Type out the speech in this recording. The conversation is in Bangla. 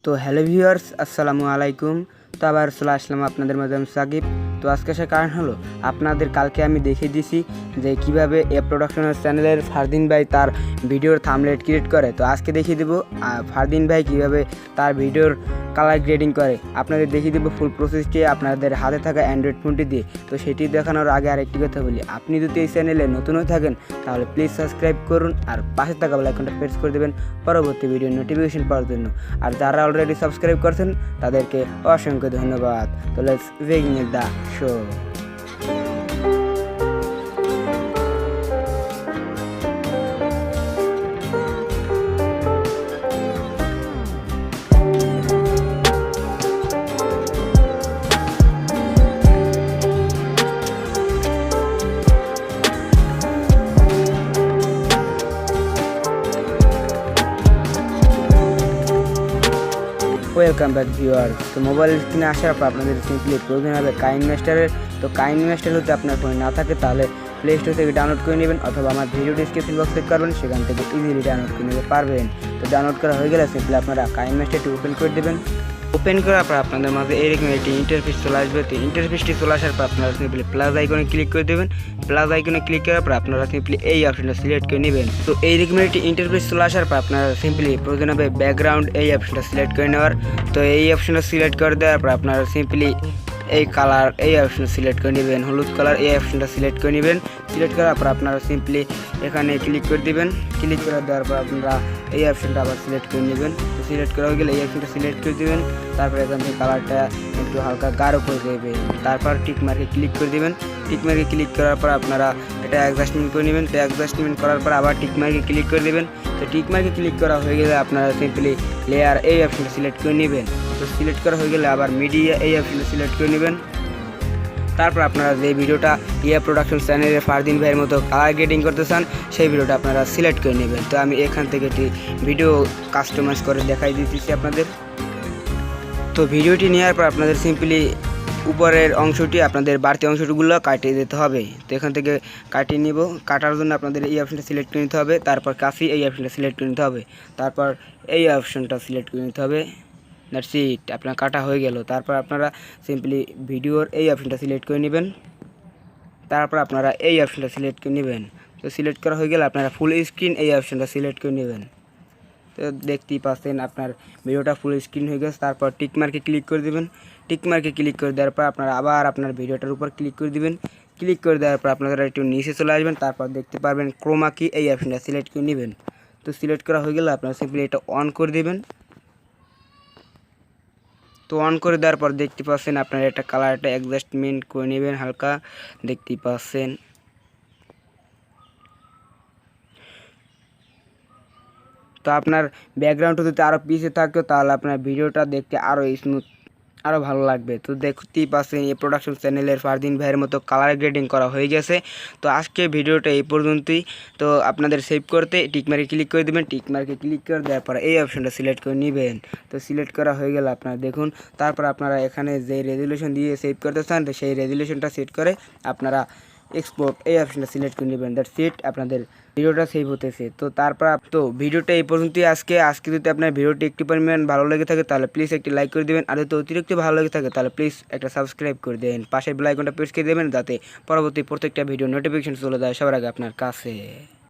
তো হ্যালো ভিউয়ার্স, আসসালামু আলাইকুম। তো আবার চলে আসলাম আপনাদের মাঝে আমি সাকিব। তো আজকে আসার কারণ হলো আপনাদের কালকে আমি দেখিয়ে দিছি যে কিভাবে এ প্রোডাকশনের চ্যানেলের ফারদিন ভাই তার ভিডিওর থাম্বনেল ক্রিয়েট করে। তো আজকে দেখিয়ে দেবো ফারদিন ভাই কিভাবে তার ভিডিওর কালার গ্রেডিং করে। আপনাদের দেখিয়ে দেবো ফুল প্রসেসটি আপনাদের হাতে থাকা অ্যান্ড্রয়েড ফোনটি দিয়ে। তো সেটি দেখানোর আগে আরেকটি কথা বলি, আপনি যদি এই চ্যানেলে নতুন হয়ে থাকেন তাহলে প্লিজ সাবস্ক্রাইব করুন আর পাশে থাকা বেল আইকনটা প্রেস করে দেবেন পরবর্তী ভিডিও নোটিফিকেশন পাওয়ার জন্য। আর যারা অলরেডি সাবস্ক্রাইব করছেন তাদেরকে অসংখ্য ধন্যবাদ। তো let's begin the show. Welcome back viewer. তো মোবাইল স্ক্রিনে আসার পর আপনাদের সিম্পলি প্রয়োজন হবে কাইন মাস্টারের। তো কাইন মাস্টার যদি আপনার ফোনে না থাকে তাহলে প্লে স্টোর থেকে ডাউনলোড করে নেবেন অথবা আমার ভিডিও ডিসক্রিপশন বক্স চেক করবেন, সেখান থেকে ইজিলি ডাউনলোড করে নিতে পারবেন। তো ডাউনলোড করা হয়ে গেলে সিম্পলি আপনারা কাইন মাস্টারটি ওপেন করে দেবেন। ওপেন করার পর আপনাদের মাঝে এরকম একটি ইন্টারফেস চলে আসবে। তো ইন্টারফেসটি চলে আসার পর আপনারা সিম্পলি প্লাস আইকনে ক্লিক করে দেবেন। প্লাস আইকনে ক্লিক করার পর আপনারা সিম্পলি এই অপশনটা সিলেক্ট করে নেবেন। তো এইরকম একটি ইন্টারফেস চলে আসার পর আপনারা সিম্পলি প্রয়োজন হবে ব্যাকগ্রাউন্ড এই অপশনটা সিলেক্ট করে নেওয়ার। তো এই অপশনটা সিলেক্ট করে দেওয়ার পর আপনারা সিম্পলি এই কালার এই অপশন সিলেক্ট করে নেবেন, হলুদ কালার এই অপশনটা সিলেক্ট করে নেবেন। সিলেক্ট করার পর আপনারা সিম্পলি এখানে ক্লিক করে দেবেন। ক্লিক করে দেওয়ার পর আপনারা এই অপশনটা আবার সিলেক্ট করে নেবেন। তো সিলেক্ট করা হয়ে গেলে এই অপশনটা সিলেক্ট করে দেবেন। তারপর এখান থেকে কালারটা একটু হালকা গাঢ় করে দেবেন। তারপর টিক মার্কে ক্লিক করে দেবেন। টিক মার্কে ক্লিক করার পর আপনারা এটা অ্যাডজাস্টমেন্ট করে নেবেন। তো অ্যাডজাস্টমেন্ট করার পর আবার টিক মার্কে ক্লিক করে দেবেন। তো টিক মার্কে ক্লিক করা হয়ে গেলে আপনারা সিম্পলি লেয়ার এই অপশনটা সিলেক্ট করে নেবেন। তো সিলেক্ট করা হয়ে গেলে আবার মিডিয়া এই অপশনটা সিলেক্ট করে নেবেন। তারপর আপনারা যে ভিডিওটা প্রোডাকশন চ্যানেলে ফারদিন ভাইয়ের মতো কালার গ্রেডিং করতে চান সেই ভিডিওটা আপনারা সিলেক্ট করে নেবেন। তো আমি এখান থেকে একটি ভিডিও কাস্টমাইজ করে দেখাই দিতেছি আপনাদের। তো ভিডিওটি নেওয়ার পর আপনাদের সিম্পলি উপরের অংশটি আপনাদের বাড়তি অংশগুলো কাটিয়ে দিতে হবে। তো এখান থেকে কাটিয়ে নিব। কাটার জন্য আপনাদের এই অপশনটা সিলেক্ট করে নিতে হবে। তারপর কাশি এই অপশনটা সিলেক্ট করে নিতে হবে। তারপর এই অপশনটা সিলেক্ট করে নিতে হবে। দ্যাটস ইট, আপনার কাটা হয়ে গেল। তারপর আপনারা সিম্পলি ভিডিওর এই অপশনটা সিলেক্ট করে নেবেন। তারপর আপনারা এই অপশনটা সিলেক্ট করে নেবেন। তো সিলেক্ট করা হয়ে গেলে আপনারা ফুল স্ক্রিন এই অপশনটা সিলেক্ট করে নেবেন। তো দেখতেই পাচ্ছেন আপনার ভিডিওটা ফুল স্ক্রিন হয়ে গেছে। তারপর টিক মার্কে ক্লিক করে দেবেন। টিক মার্কে ক্লিক করে দেওয়ার পর আপনারা আবার আপনার ভিডিওটার উপর ক্লিক করে দিবেন। ক্লিক করে দেওয়ার পর আপনারা একটু নিচে চলে আসবেন। তারপর দেখতে পারবেন ক্রোমা কি এই অপশনটা সিলেক্ট করে নেবেন। তো সিলেক্ট করা হয়ে গেলে আপনারা সিম্পলি এটা অন করে দেবেন। তো অন করে দেওয়ার পর দেখতে পাচ্ছেন আপনার একটা কালারটা অ্যাডজাস্টমেন্ট করে নেবেন হালকা, দেখতেই পাচ্ছেন। তো আপনার ব্যাকগ্রাউন্ডটা যদি আরও পিছিয়ে থাকতো তাহলে আপনার ভিডিওটা দেখতে আরও স্মুথ আরও ভালো লাগবে। তো দেখতেই পাচ্ছেন এই প্রোডাকশন চ্যানেলের ফারদিন ভাইয়ের মতো কালার গ্রেডিং করা হয়ে গেছে। তো আজকে ভিডিওটা এই পর্যন্তই। তো আপনাদের সেভ করতে টিক মার্কে ক্লিক করে দেবেন। টিক মার্কে ক্লিক করে দেওয়ার পর এই অপশনটা সিলেক্ট করে নেবেন। তো সিলেক্ট করা হয়ে গেলে আপনারা দেখুন। তারপর আপনারা এখানে যে রেজুলেশন দিয়ে সেভ করতে চান সেই রেজুলেশনটা সেট করে আপনারা এক্সপোর্ট এই অপশনটা সিলেক্ট করে নেবেন। দ্যাটস ইট, আপনাদের ভিডিওটা সেভ হতেছে। তো তারপর তো ভিডিওটা এই পর্যন্তই আজকে যদি আপনার ভিডিওটি একটু পরিমাণ ভালো লেগে থাকে তাহলে প্লিজ একটি লাইক করে দেবেন। আর যদি অতিরিক্ত ভালো লেগে থাকে তাহলে প্লিজ একটা সাবস্ক্রাইব করে দেবেন। পাশের বেল আইকনটা প্রেস করে দেবেন যাতে পরবর্তী প্রত্যেকটা ভিডিও নোটিফিকেশন চলে যায় সবার আগে আপনার কাছে।